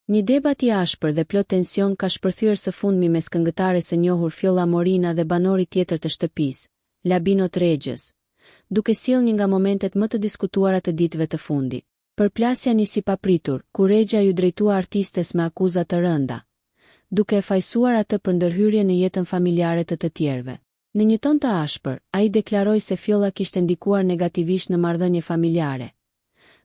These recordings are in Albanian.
Një debat i ashpër dhe plot tension ka shpërthyer së fundmi mes këngëtares së njohur Fjolla Morina dhe banorit tjetër të shtëpisë, Labino Tregjës, duke sjellë një nga momentet më të diskutuara të ditëve të fundit. Përplasja nisi papritur, kur Regja ju drejtua artistes me akuza të rënda, duke e fajsuar atë për ndërhyrje në jetën familjare të tjerëve. Në një ton të ashpër, ai deklaroi se Fjolla kishte ndikuar negativisht në marrëdhënie familjare,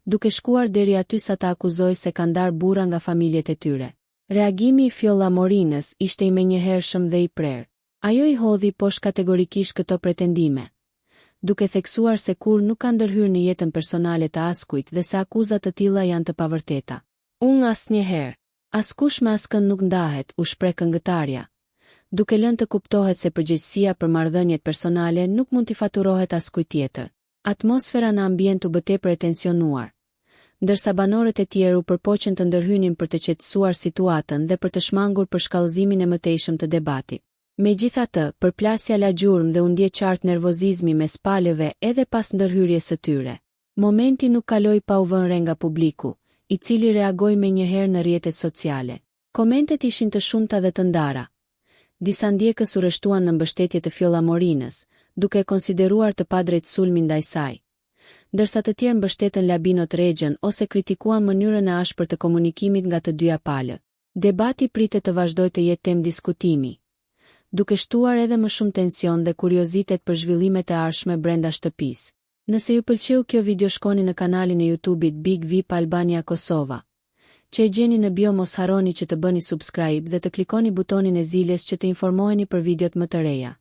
duke shkuar deri aty sa ta akuzoi se ka ndarë burra nga familjet e tyre. Reagimi i Fjolla Morinës ishte i menjëhershëm dhe i prerë. Ajo i hodhi poshtë kategorikisht këto pretendime, duke theksuar se kur nuk ka ndërhyrë në jetën personale të askujt dhe se akuzat të tilla janë të pavërteta. Unë asnjëherë, askush me askën nuk ndahet, u shpreh këngëtarja, duke lënë të kuptohet se përgjegjësia për marrëdhëniet personale nuk mund t'i faturohet askujt tjetër. Atmosfera në ambient u bë tepër e tensionuar, ndërsa banorët e tjerë u përpoqën të ndërhynin për të qetësuar situatën dhe për të shmangur për shkallëzimin e mëtejshëm të debatit. Megjithatë, përplasja la gjurmë dhe u ndje qartë nervozizmi mes palëve edhe pas ndërhyrjes së tyre. Momenti nuk kaloi pa u vënë re nga publiku, i cili reagoi menjëherë në rrjetet sociale. Komentet ishin të shumta dhe të ndara. Disa ndjekës u rreshtuan në mbështetje të Fjolla Morinës, duke e konsideruar të padrejtë sulmin ndaj saj, ndërsa të tjerë mbështetën Labino Tregjën ose kritikuan mënyrën e ashpër të komunikimit nga të dyja palë. Debati pritet të vazhdojë të jetë temë diskutimi, duke shtuar edhe më shumë tension dhe kuriozitet për zhvillimet e ardhshme brenda shtëpisë. Nëse ju pëlqeu kjo video, shkoni në kanalin e YouTube-it Big VIP Albania Kosova, që e gjeni në bio. Mos harroni që të bëni subscribe dhe të klikoni butonin e ziljes që të informoheni për videot më të reja.